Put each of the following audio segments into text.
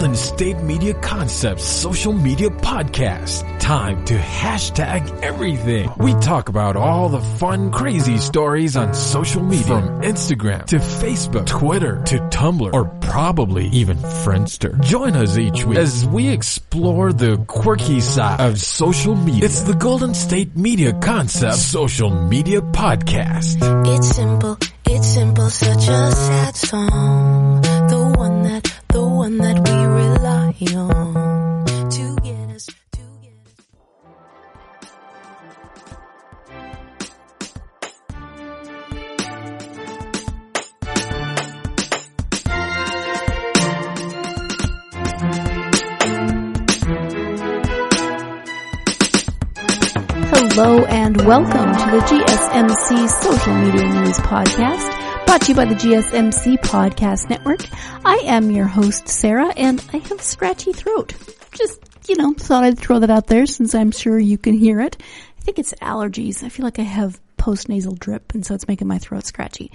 Golden State Media Concepts social media podcast. Time to hashtag everything. We talk about all the fun, crazy stories on social media. From Instagram to Facebook, Twitter to Tumblr, or probably even Friendster. Join us each week as we explore the quirky side of social media. It's the Golden State Media Concepts social media podcast. It's simple, such a sad song. The one that we rely on to get us. Hello and welcome to the GSMC Social Media News Podcast, brought to you by the GSMC Podcast Network. I am your host, Sarah, and I have a scratchy throat. Just, thought I'd throw that out there since I'm sure you can hear it. I think it's allergies. I feel like I have post-nasal drip, and so it's making my throat scratchy.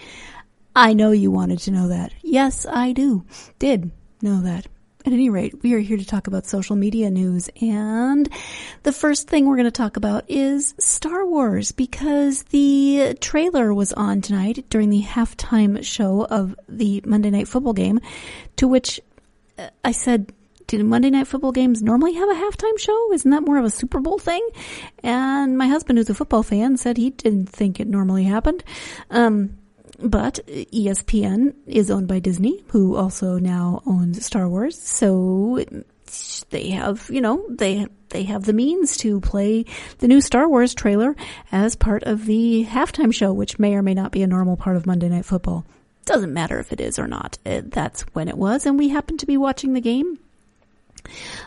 I know you wanted to know that. Yes, I did know that. At any rate, we are here to talk about social media news, and the first thing we're going to talk about is Star Wars, because the trailer was on tonight during the halftime show of the Monday Night Football game, to which I said, do Monday Night Football games normally have a halftime show? Isn't that more of a Super Bowl thing? And my husband, who's a football fan, said he didn't think it normally happened. But ESPN is owned by Disney, who also now owns Star Wars. So they have, they have the means to play the new Star Wars trailer as part of the halftime show, which may or may not be a normal part of Monday Night Football. Doesn't matter if it is or not. That's when it was, and we happened to be watching the game.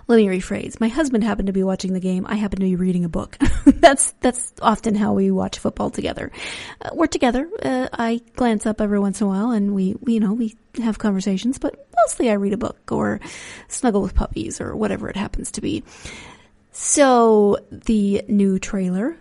Let me rephrase. My husband happened to be watching the game. I happened to be reading a book. That's often how we watch football together. We're together. I glance up every once in a while and we have conversations, but mostly I read a book or snuggle with puppies or whatever it happens to be. So the new trailer,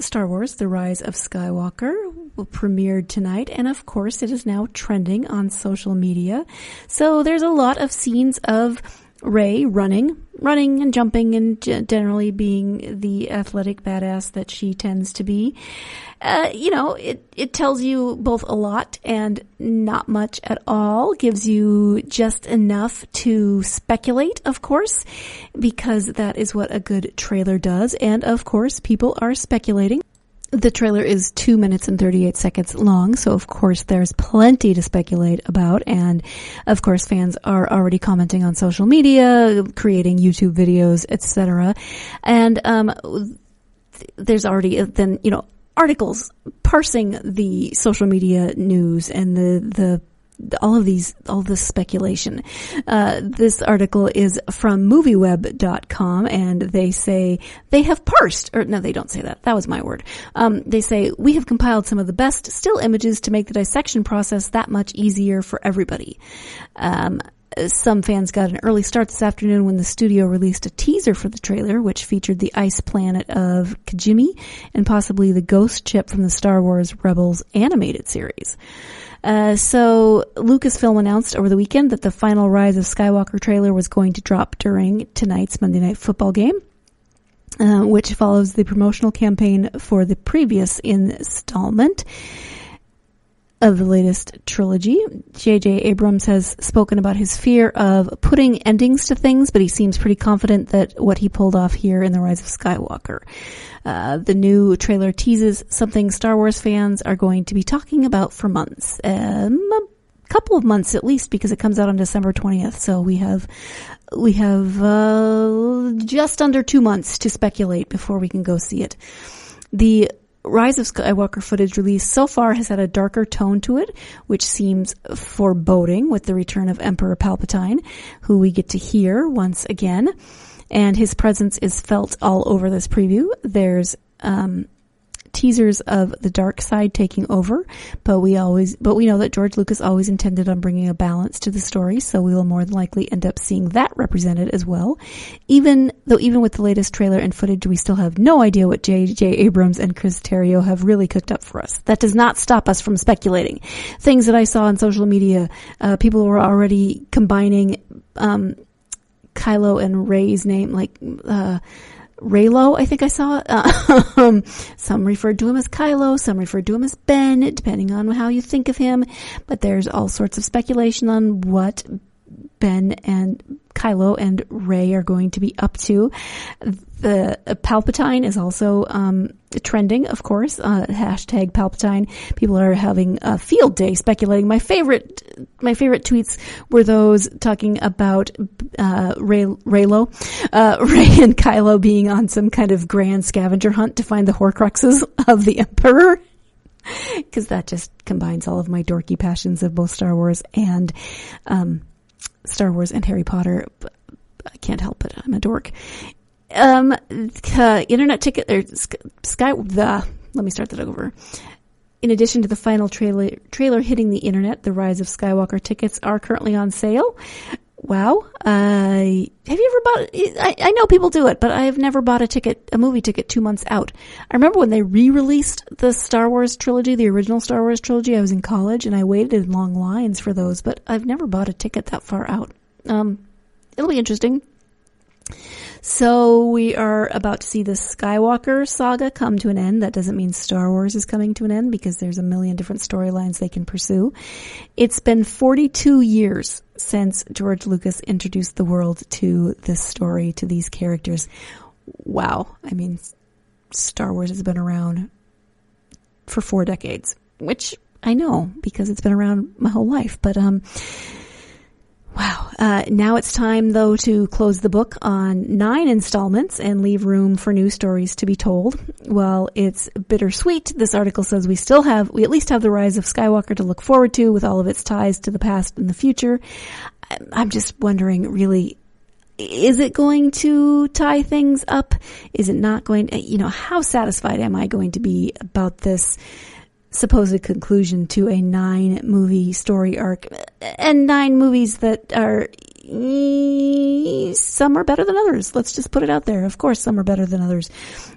Star Wars, The Rise of Skywalker, premiered tonight, and of course it is now trending on social media. So there's a lot of scenes of Rey running and jumping and generally being the athletic badass that she tends to be. It tells you both a lot and not much at all. Gives you just enough to speculate, of course, because that is what a good trailer does. And of course, people are speculating. The trailer is 2 minutes and 38 seconds long, so of course there's plenty to speculate about, and of course fans are already commenting on social media, creating YouTube videos, etc. And there's already articles parsing the social media news and all this speculation. This article is from movieweb.com, and they say they have parsed, or no, they don't say that. That was my word. They say, we have compiled some of the best still images to make the dissection process that much easier for everybody. Some fans got an early start this afternoon when the studio released a teaser for the trailer, which featured the ice planet of Kijimi and possibly the ghost ship from the Star Wars Rebels animated series. So Lucasfilm announced over the weekend that the final Rise of Skywalker trailer was going to drop during tonight's Monday Night Football game, which follows the promotional campaign for the previous installment of the latest trilogy. J.J. Abrams has spoken about his fear of putting endings to things, but he seems pretty confident that what he pulled off here in The Rise of Skywalker. The new trailer teases something Star Wars fans are going to be talking about for months. A couple of months at least, because it comes out on December 20th. So we have just under 2 months to speculate before we can go see it. The Rise of Skywalker footage released so far has had a darker tone to it, which seems foreboding with the return of Emperor Palpatine, who we get to hear once again. And his presence is felt all over this preview. There's teasers of the dark side taking over, but we know that George Lucas always intended on bringing a balance to the story, so we will more than likely end up seeing that represented as well. Even with the latest trailer and footage, we still have no idea what J.J. Abrams and Chris Terrio have really cooked up for us. That does not stop us from speculating. Things that I saw on social media, people were already combining Kylo and Rey's name, like Reylo, I think I saw. Some referred to him as Kylo, some referred to him as Ben, depending on how you think of him. But there's all sorts of speculation on what Ben and Kylo and Rey are going to be up to. The Palpatine is also trending, of course. Hashtag Palpatine. People are having a field day speculating. My favorite tweets were those talking about Rey and Kylo being on some kind of grand scavenger hunt to find the Horcruxes of the Emperor. Because that just combines all of my dorky passions of both Star Wars and Harry Potter. I can't help it. I'm a dork. Internet ticket or let me start that over. In addition to the final trailer hitting the internet, the Rise of Skywalker tickets are currently on sale. Wow. Have you ever bought I know people do it, but I have never bought a movie ticket 2 months out. I remember when they re-released the Star Wars trilogy, the original Star Wars trilogy. I was in college and I waited in long lines for those, but I've never bought a ticket that far out. It'll be interesting. So we are about to see the Skywalker saga come to an end. That doesn't mean Star Wars is coming to an end because there's a million different storylines they can pursue. It's been 42 years since George Lucas introduced the world to this story, to these characters. Wow. I mean, Star Wars has been around for 4 decades, which I know because it's been around my whole life. But, wow. Now it's time, though, to close the book on 9 installments and leave room for new stories to be told. While it's bittersweet, this article says we at least have the Rise of Skywalker to look forward to with all of its ties to the past and the future. I'm just wondering, really, is it going to tie things up? Is it not going to, how satisfied am I going to be about this supposed conclusion to a 9-movie story arc, and 9 movies that are, some are better than others. Let's just put it out there. Of course, some are better than others.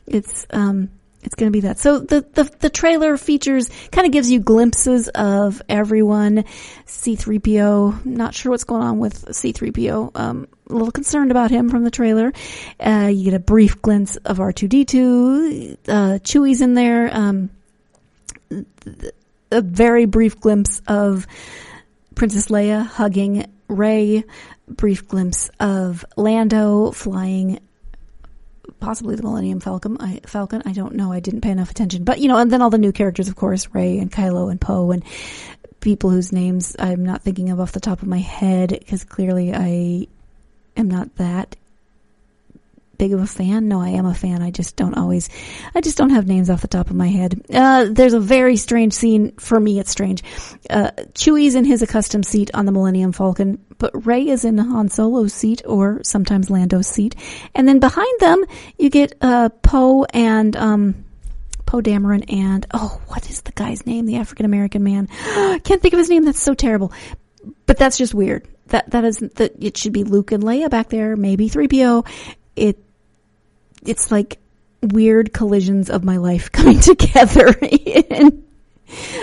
It's going to be that. So the trailer features, kind of gives you glimpses of everyone. C-3PO, not sure what's going on with C-3PO. A little concerned about him from the trailer. You get a brief glimpse of R2-D2. Chewie's in there. A very brief glimpse of Princess Leia hugging Rey, brief glimpse of Lando flying possibly the Millennium Falcon. I don't know. I didn't pay enough attention. But, and then all the new characters, of course, Rey and Kylo and Poe and people whose names I'm not thinking of off the top of my head because clearly I am not that big of a fan. No, I am a fan. I just don't have names off the top of my head. There's a very strange scene. For me, it's strange. Chewie's in his accustomed seat on the Millennium Falcon, but Rey is in Han Solo's seat or sometimes Lando's seat. And then behind them, you get, Poe and, Poe Dameron and, what is the guy's name? The African-American man. Can't think of his name. That's so terrible. But that's just weird. It should be Luke and Leia back there, maybe 3PO. It's like weird collisions of my life coming together.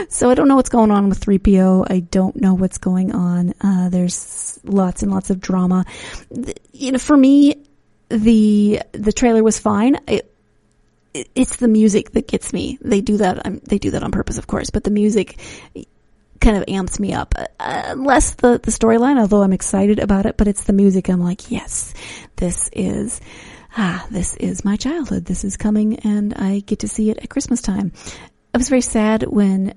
So I don't know what's going on with 3PO. I don't know what's going on. There's lots and lots of drama. For me, the trailer was fine. It's the music that gets me. They do that on purpose, of course, but the music kind of amps me up. Less the storyline, although I'm excited about it, but it's the music. I'm like, yes, this is my childhood. This is coming and I get to see it at Christmas time. I was very sad when,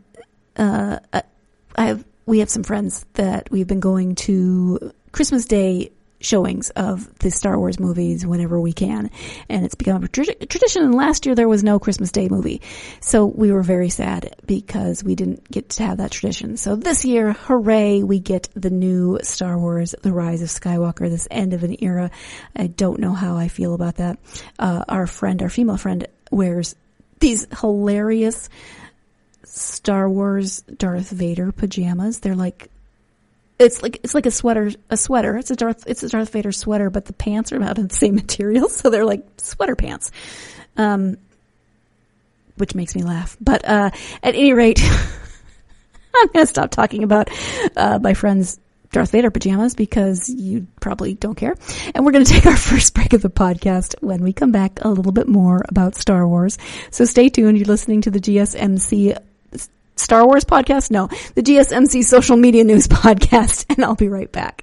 we have some friends that we've been going to Christmas Day showings of the Star Wars movies whenever we can. And it's become a tradition. And last year there was no Christmas Day movie. So we were very sad because we didn't get to have that tradition. So this year, hooray, we get the new Star Wars, The Rise of Skywalker, this end of an era. I don't know how I feel about that. Our female friend wears these hilarious Star Wars Darth Vader pajamas. They're like, it's like a sweater. It's a Darth Vader sweater, but the pants are out of the same material, so they're like sweater pants, which makes me laugh. But at any rate, I'm going to stop talking about my friend's Darth Vader pajamas because you probably don't care. And we're going to take our first break of the podcast. When we come back, a little bit more about Star Wars. So stay tuned. You're listening to the GSMC Star Wars podcast? No, the GSMC Social Media News podcast, and I'll be right back.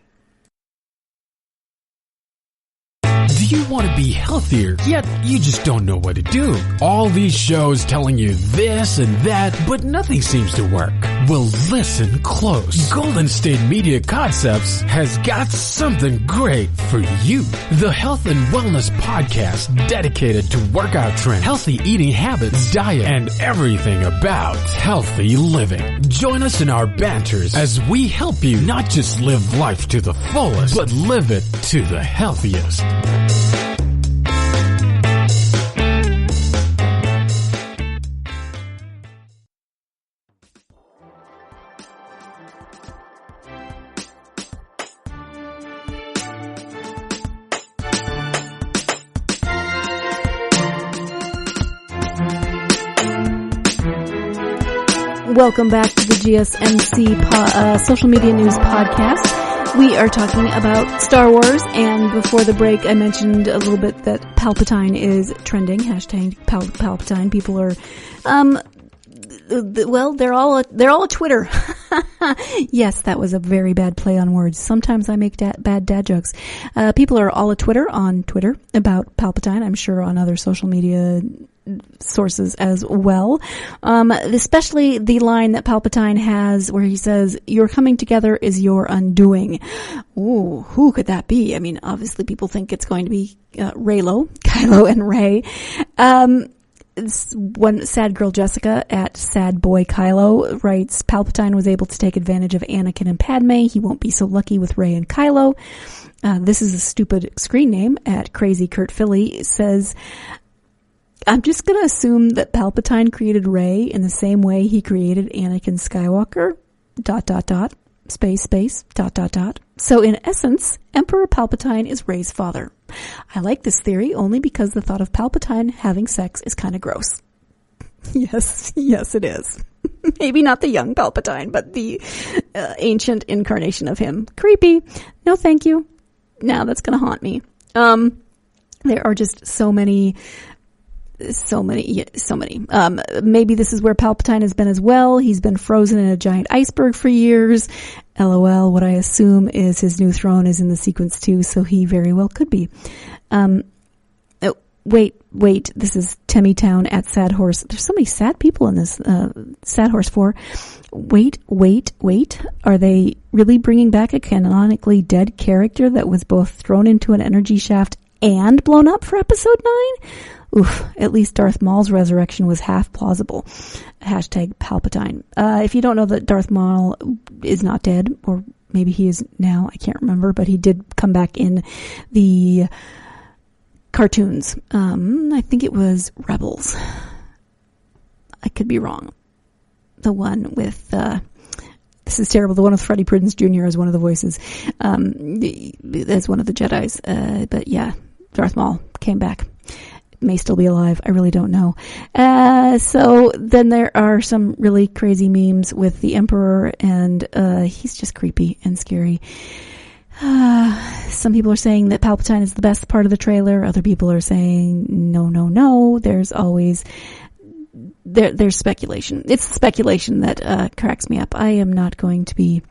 Do you want to be healthier, yet you just don't know what to do? All these shows telling you this and that, but nothing seems to work. Well, listen close. Golden State Media Concepts has got something great for you. The Health and Wellness Podcast, dedicated to workout trends, healthy eating habits, diet, and everything about healthy living. Join us in our banters as we help you not just live life to the fullest, but live it to the healthiest. Welcome back to the GSMC Social Media News Podcast. We are talking about Star Wars, and before the break I mentioned a little bit that Palpatine is trending. Hashtag Palpatine. People are, well, they're all a Twitter. Yes, that was a very bad play on words. Sometimes I make bad dad jokes. People are all a Twitter on Twitter about Palpatine. I'm sure on other social media sources as well. Especially the line that Palpatine has where he says, "Your coming together is your undoing." Ooh, who could that be? I mean, obviously people think it's going to be Kylo and Rey. One sad girl Jessica at Sad Boy Kylo writes, Palpatine was able to take advantage of Anakin and Padme. He won't be so lucky with Rey and Kylo. This is a stupid screen name at Crazy Kurt Philly says, I'm just going to assume that Palpatine created Rey in the same way he created Anakin Skywalker, ... space, ... So in essence, Emperor Palpatine is Rey's father. I like this theory only because the thought of Palpatine having sex is kind of gross. Yes, it is. Maybe not the young Palpatine, but the ancient incarnation of him. Creepy. No, thank you. Now that's going to haunt me. There are just so many. Maybe this is where Palpatine has been as well. He's been frozen in a giant iceberg for years. LOL, what I assume is his new throne is in the sequence too, so he very well could be. Wait, this is Temmy Town at Sad Horse. There's so many sad people in this, Sad Horse 4. Wait. Are they really bringing back a canonically dead character that was both thrown into an energy shaft and blown up for episode 9? Oof, at least Darth Maul's resurrection was half plausible. Hashtag Palpatine. If you don't know that Darth Maul is not dead, or maybe he is now, I can't remember, but he did come back in the cartoons. I think it was Rebels. I could be wrong. The one with, this is terrible, the one with Freddie Prinze Jr. as one of the voices, as one of the Jedis. But yeah, Darth Maul came back. May still be alive. I really don't know. So then there are some really crazy memes with the Emperor, and he's just creepy and scary. Some people are saying that Palpatine is the best part of the trailer. Other people are saying no. There's always there's speculation. It's speculation that cracks me up. I am not going to be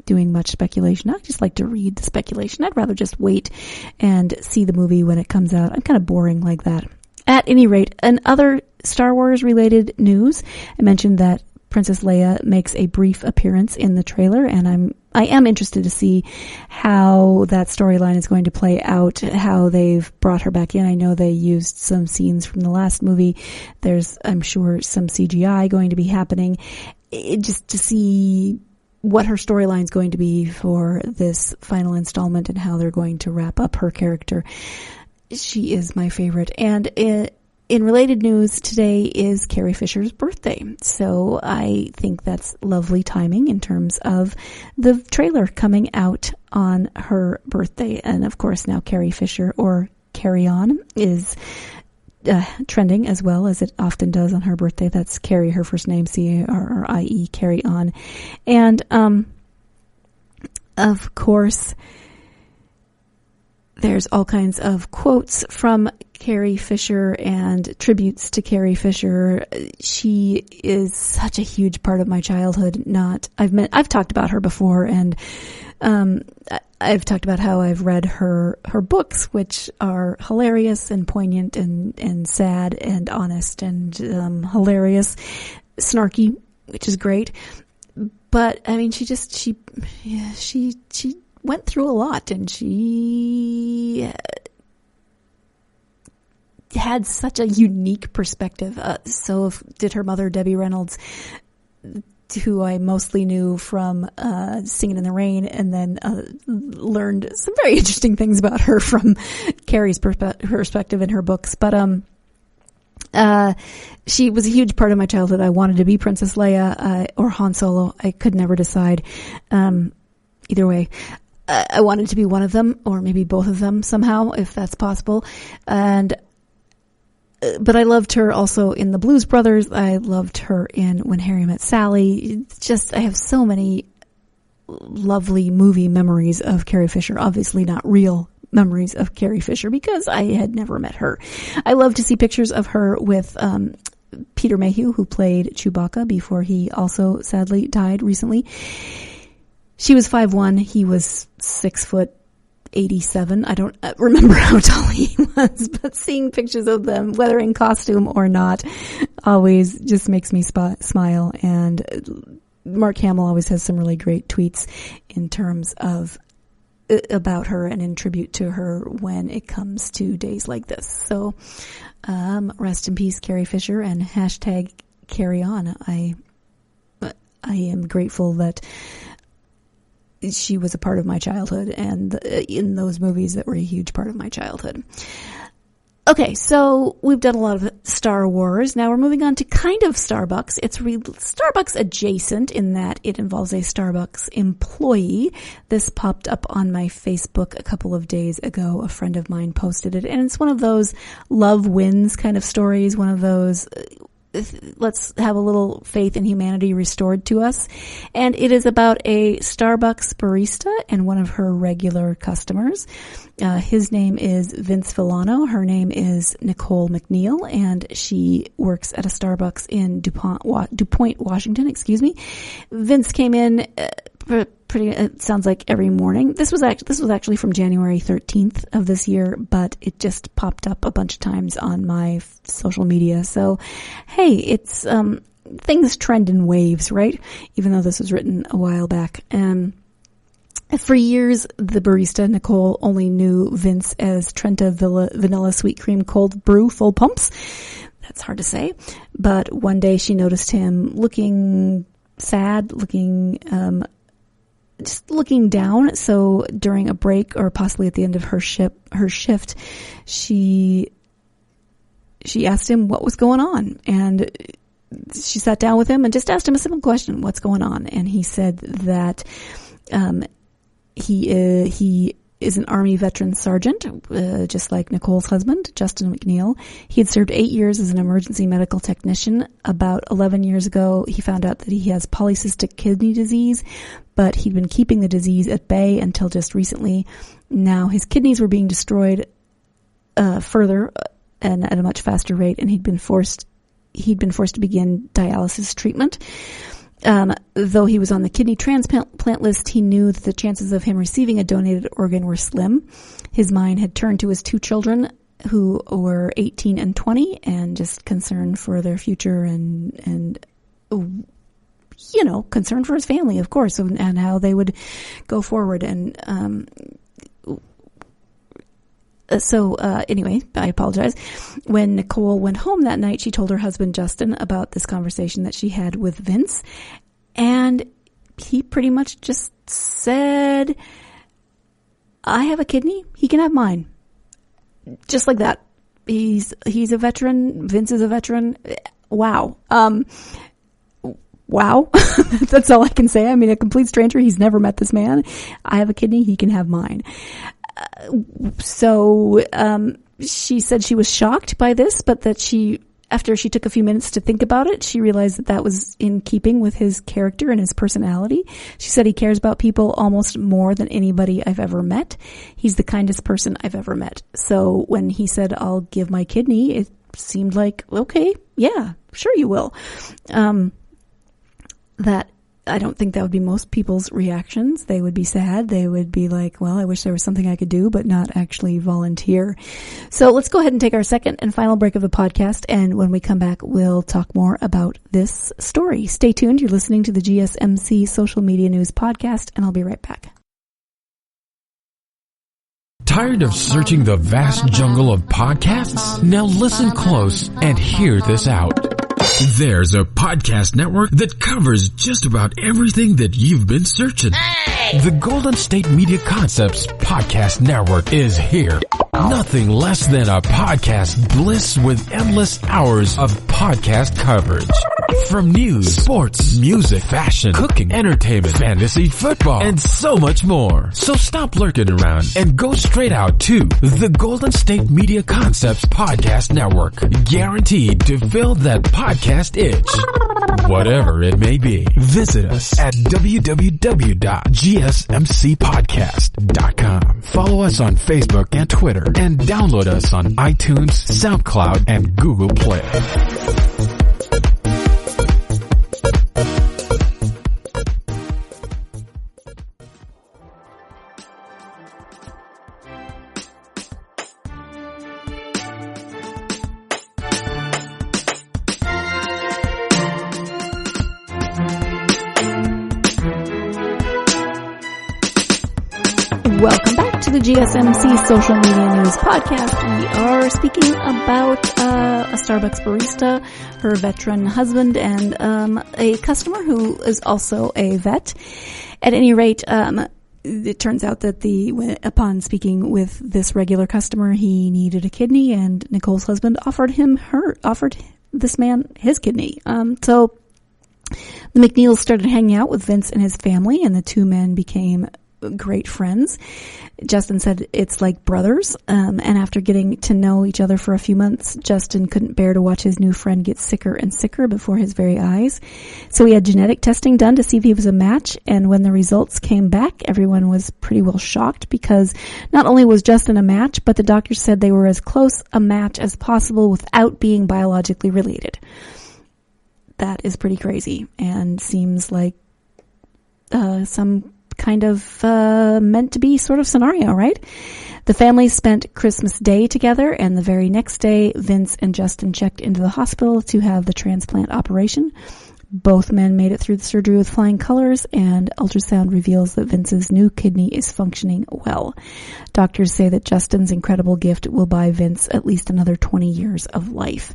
doing much speculation. I just like to read the speculation. I'd rather just wait and see the movie when it comes out. I'm kind of boring like that. At any rate, in other Star Wars related news, I mentioned that Princess Leia makes a brief appearance in the trailer, and I am interested to see how that storyline is going to play out, how they've brought her back in. I know they used some scenes from the last movie. There's, I'm sure, some CGI going to be happening, just to see what her storyline is going to be for this final installment and how they're going to wrap up her character. She is my favorite. And in related news, today is Carrie Fisher's birthday. So I think that's lovely timing in terms of the trailer coming out on her birthday. And of course now Carrie Fisher, or Carry On, is trending as well, as it often does on her birthday. That's Carrie, her first name, C-A-R-R-I-E, Carry On. And Of course, there's all kinds of quotes from Carrie Fisher and tributes to Carrie Fisher. She is such a huge part of my childhood. I've talked about her before, and I've talked about how I've read her books, which are hilarious and poignant and sad and honest and hilarious, snarky, which is great. But I mean, she went through a lot, and she had such a unique perspective. So did her mother, Debbie Reynolds, who I mostly knew from Singing in the Rain, and then learned some very interesting things about her from Carrie's perspective in her books. But she was a huge part of my childhood. I wanted to be Princess Leia or Han Solo. I could never decide. Either way, I wanted to be one of them, or maybe both of them somehow, if that's possible. But I loved her also in The Blues Brothers. I loved her in When Harry Met Sally. I have so many lovely movie memories of Carrie Fisher. Obviously not real memories of Carrie Fisher because I had never met her. I love to see pictures of her with Peter Mayhew, who played Chewbacca before he also sadly died recently. She was 5'1". He was 6'87". I don't remember how tall he was, but seeing pictures of them, whether in costume or not, always just makes me smile. And Mark Hamill always has some really great tweets in terms of about her and in tribute to her when it comes to days like this. So, rest in peace, Carrie Fisher, and hashtag carry on. I am grateful that she was a part of my childhood, and in those movies that were a huge part of my childhood. Okay, so we've done a lot of Star Wars. Now we're moving on to kind of Starbucks. It's Starbucks adjacent in that it involves a Starbucks employee. This popped up on my Facebook a couple of days ago. A friend of mine posted it, and it's one of those love wins kind of stories, one of those let's have a little faith in humanity restored to us. And it is about a Starbucks barista and one of her regular customers. His name is Vince Villano. Her name is Nicole McNeil, and she works at a Starbucks in DuPont, Washington, Vince came in, it sounds like every morning. This was actually from January 13th of this year, but it just popped up a bunch of times on my social media. So, hey, it's, things trend in waves, right? Even though this was written a while back. For years, the barista, Nicole, only knew Vince as Trenta Vanilla Sweet Cream Cold Brew Full Pumps. That's hard to say. But one day she noticed him looking sad, just looking down. So during a break, or possibly at the end of her shift, she asked him what was going on. And she sat down with him and just asked him a simple question: what's going on? And he said that he is an Army veteran sergeant, just like Nicole's husband, Justin McNeil. He had served 8 years as an emergency medical technician. About 11 years ago, he found out that he has polycystic kidney disease, but he'd been keeping the disease at bay until just recently. Now his kidneys were being destroyed further and at a much faster rate, and he'd been forced to begin dialysis treatment. Though he was on the kidney transplant list, he knew that the chances of him receiving a donated organ were slim. His mind had turned to his two children, who were 18 and 20, and just concerned for their future and concerned for his family, of course, and how they would go forward. And anyway, I apologize. When Nicole went home that night, she told her husband, Justin, about this conversation that she had with Vince. And he pretty much just said, I have a kidney. He can have mine. Just like that. He's a veteran. Vince is a veteran. Wow. Wow. That's all I can say. I mean, a complete stranger. He's never met this man. I have a kidney. He can have mine. So she said she was shocked by this, but that she after she took a few minutes to think about it, she realized that that was in keeping with his character and his personality. She said he cares about people almost more than anybody I've ever met. He's the kindest person I've ever met. So when he said, I'll give my kidney, it seemed like, okay, yeah, sure you will. That I don't think that would be most people's reactions. They would be sad. They would be like, well, I wish there was something I could do, but not actually volunteer. So let's go ahead and take our second and final break of the podcast. And when we come back, we'll talk more about this story. Stay tuned. You're listening to the GSMC Social Media News Podcast, and I'll be right back. Tired of searching the vast jungle of podcasts? Now listen close and hear this out. There's a podcast network that covers just about everything that you've been searching. Hey! The Golden State Media Concepts Podcast Network is here. Nothing less than a podcast bliss with endless hours of podcast coverage. From news, sports, music, fashion, cooking, entertainment, fantasy, football, and so much more. So stop lurking around and go straight out to the Golden State Media Concepts Podcast Network. Guaranteed to fill that podcast itch. Whatever it may be. Visit us at www.gsmcpodcast.com. Follow us on Facebook and Twitter, and download us on iTunes, SoundCloud, and Google Play. Welcome back to the GSMC Social Media News Podcast. We are speaking about a Starbucks barista, her veteran husband, and a customer who is also a vet. At any rate, it turns out that upon speaking with this regular customer, he needed a kidney, and Nicole's husband offered this man his kidney. So the McNeils started hanging out with Vince and his family, and the two men became great friends. Justin said it's like brothers. And after getting to know each other for a few months, Justin couldn't bear to watch his new friend get sicker and sicker before his very eyes. So he had genetic testing done to see if he was a match. And when the results came back, everyone was pretty well shocked, because not only was Justin a match, but the doctors said they were as close a match as possible without being biologically related. That is pretty crazy, and seems like some kind of meant to be sort of scenario, right? The family spent Christmas Day together, and the very next day, Vince and Justin checked into the hospital to have the transplant operation. Both men made it through the surgery with flying colors, and ultrasound reveals that Vince's new kidney is functioning well. Doctors say that Justin's incredible gift will buy Vince at least another 20 years of life,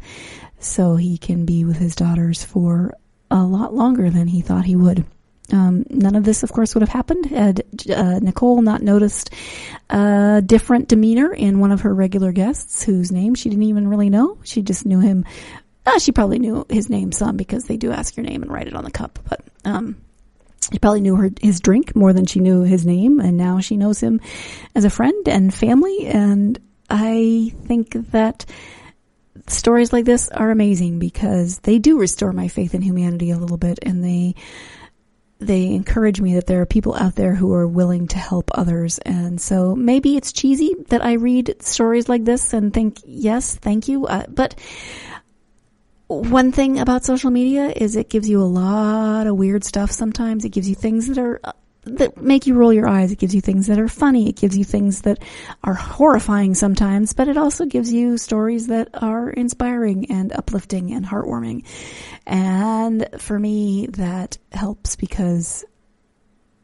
so he can be with his daughters for a lot longer than he thought he would. None of this, of course, would have happened had Nicole not noticed a different demeanor in one of her regular guests, whose name she didn't even really know. She just knew him. She probably knew his name some, because they do ask your name and write it on the cup. But she probably knew his drink more than she knew his name, and now she knows him as a friend and family. And I think that stories like this are amazing, because they do restore my faith in humanity a little bit, and they encourage me that there are people out there who are willing to help others. And so maybe it's cheesy that I read stories like this and think, yes, thank you. But one thing about social media is it gives you a lot of weird stuff sometimes. It gives you things that make you roll your eyes. It gives you things that are funny. It gives you things that are horrifying sometimes, but it also gives you stories that are inspiring and uplifting and heartwarming. And for me, that helps, because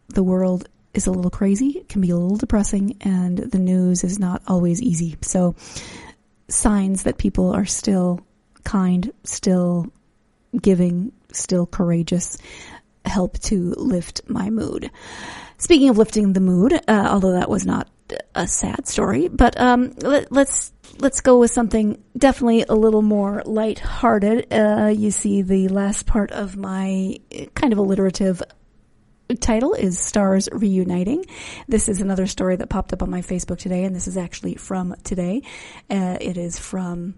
the world is a little crazy. It can be a little depressing, and the news is not always easy. So signs that people are still kind, still giving, still courageous, help to lift my mood. Speaking of lifting the mood, although that was not a sad story, but let's go with something definitely a little more lighthearted. You see, the last part of my kind of alliterative title is Stars Reuniting. This is another story that popped up on my Facebook today, and this is actually from today. It is from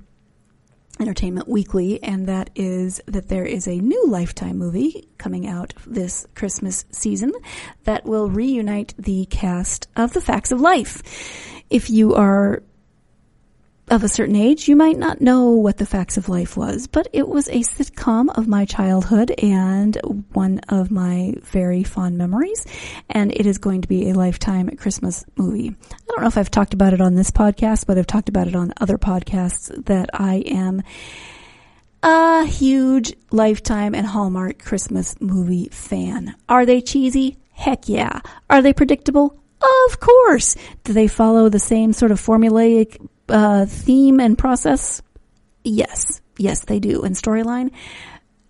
Entertainment Weekly, and that is that there is a new Lifetime movie coming out this Christmas season that will reunite the cast of The Facts of Life. If you are of a certain age, you might not know what The Facts of Life was, but it was a sitcom of my childhood and one of my very fond memories, and it is going to be a Lifetime Christmas movie. I don't know if I've talked about it on this podcast, but I've talked about it on other podcasts that I am a huge Lifetime and Hallmark Christmas movie fan. Are they cheesy? Heck yeah. Are they predictable? Of course. Do they follow the same sort of formulaic theme and process? Yes, they do. And storyline,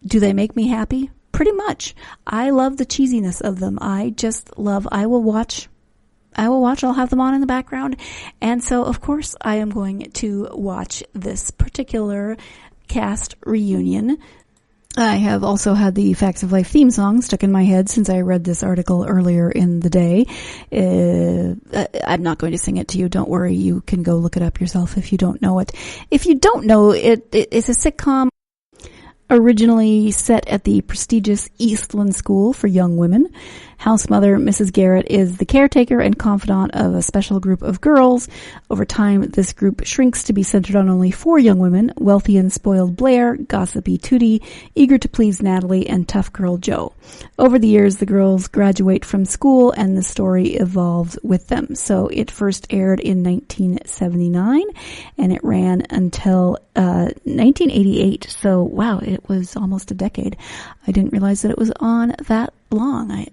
do they make me happy? Pretty much. I love the cheesiness of them. I will watch, I'll have them on in the background. And so, of course, I am going to watch this particular cast reunion. I have also had the Facts of Life theme song stuck in my head since I read this article earlier in the day. I'm not going to sing it to you. Don't worry. You can go look it up yourself if you don't know it. If you don't know, it's a sitcom originally set at the prestigious Eastland School for Young Women. House mother Mrs. Garrett is the caretaker and confidant of a special group of girls. Over time, this group shrinks to be centered on only 4 young women: wealthy and spoiled Blair, gossipy Tootie, eager to please Natalie, and tough girl Jo. Over the years, the girls graduate from school and the story evolves with them. So it first aired in 1979 and it ran until 1988. So wow, it was almost a decade. I didn't realize that it was on that long.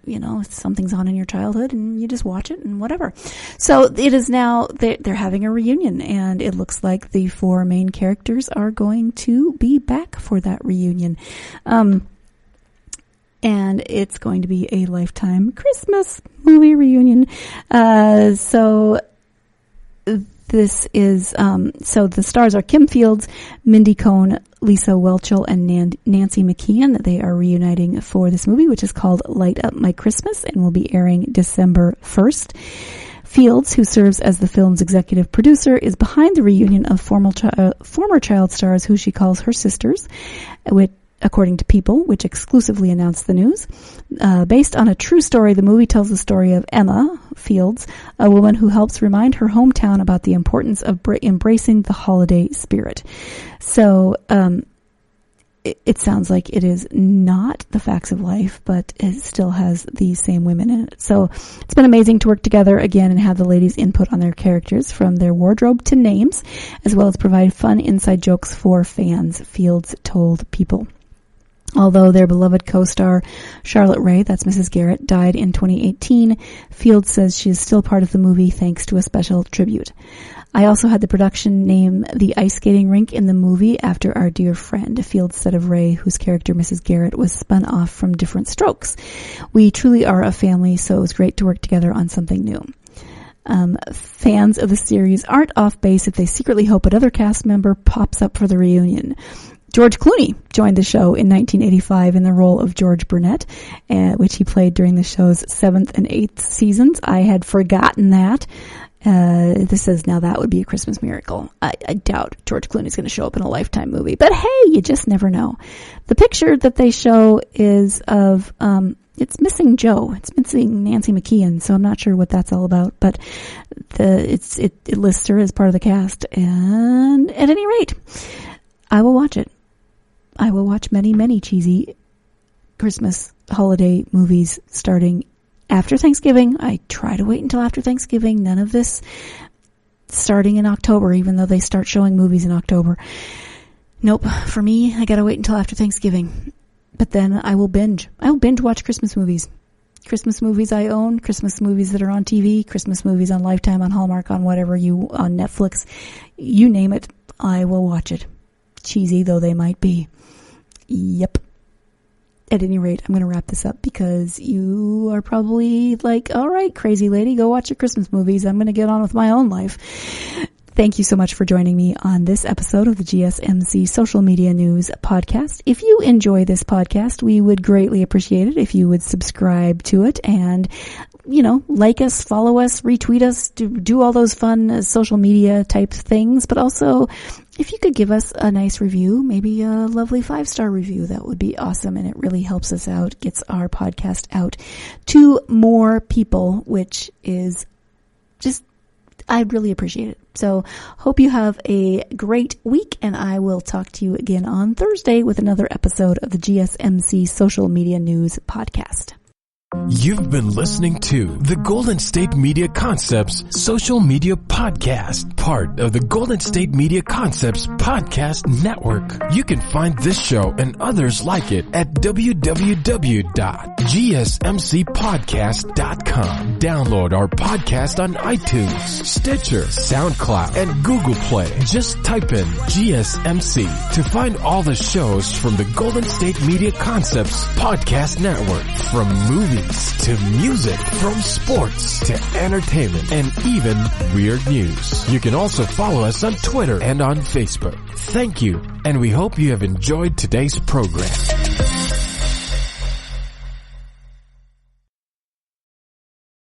Something's on in your childhood and you just watch it and whatever. So it is now, they're having a reunion, and it looks like the 4 main characters are going to be back for that reunion. And it's going to be a Lifetime Christmas movie reunion. So this is, so the stars are Kim Fields, Mindy Cohn, Lisa Whelchel, and Nancy McKeon. They are reuniting for this movie, which is called Light Up My Christmas, and will be airing December 1st. Fields, who serves as the film's executive producer, is behind the reunion of former child stars who she calls her sisters, according to People, which exclusively announced the news. Based on a true story, the movie tells the story of Emma Fields, a woman who helps remind her hometown about the importance of embracing the holiday spirit. So it sounds like it is not The Facts of Life, but it still has the same women in it. So it's been amazing to work together again and have the ladies' input on their characters, from their wardrobe to names, as well as provide fun inside jokes for fans, Fields told People. Although their beloved co-star Charlotte Rae, that's Mrs. Garrett, died in 2018, Fields says she is still part of the movie thanks to a special tribute. I also had the production name the ice skating rink in the movie after our dear friend, Fields said of Rae, whose character Mrs. Garrett was spun off from Different Strokes. We truly are a family, so it was great to work together on something new. Fans of the series aren't off base if they secretly hope another cast member pops up for the reunion. George Clooney joined the show in 1985 in the role of George Burnett, which he played during the show's 7th and 8th seasons. I had forgotten that. This says now that would be a Christmas miracle. I doubt George Clooney's going to show up in a Lifetime movie, but hey, you just never know. The picture that they show is of, it's missing Joe. It's missing Nancy McKeon, so I'm not sure what that's all about, but it lists her as part of the cast, and at any rate, I will watch it. I will watch many, many cheesy Christmas holiday movies starting after Thanksgiving. I try to wait until after Thanksgiving. None of this starting in October, even though they start showing movies in October. Nope. For me, I gotta wait until after Thanksgiving. But then I will binge. I will binge watch Christmas movies. Christmas movies I own, Christmas movies that are on TV, Christmas movies on Lifetime, on Hallmark, on whatever on Netflix. You name it, I will watch it. Cheesy though they might be. Yep. At any rate, I'm going to wrap this up because you are probably like, all right, crazy lady, go watch your Christmas movies. I'm going to get on with my own life. Thank you so much for joining me on this episode of the GSMC Social Media News Podcast. If you enjoy this podcast, we would greatly appreciate it if you would subscribe to it and, like us, follow us, retweet us, do all those fun social media type things. But also, if you could give us a nice review, maybe a lovely 5-star review, that would be awesome. And it really helps us out, gets our podcast out to more people, which is I'd really appreciate it. So hope you have a great week, and I will talk to you again on Thursday with another episode of the GSMC Social Media News Podcast. You've been listening to the Golden State Media Concepts Social Media Podcast, part of the Golden State Media Concepts Podcast Network. You can find this show and others like it at www.gsmcpodcast.com. Download our podcast on iTunes, Stitcher, SoundCloud, and Google Play. Just type in GSMC to find all the shows from the Golden State Media Concepts Podcast Network, from movies to music, from sports to entertainment, and even weird news. You can also follow us on Twitter and on Facebook. Thank you, and we hope you have enjoyed today's program.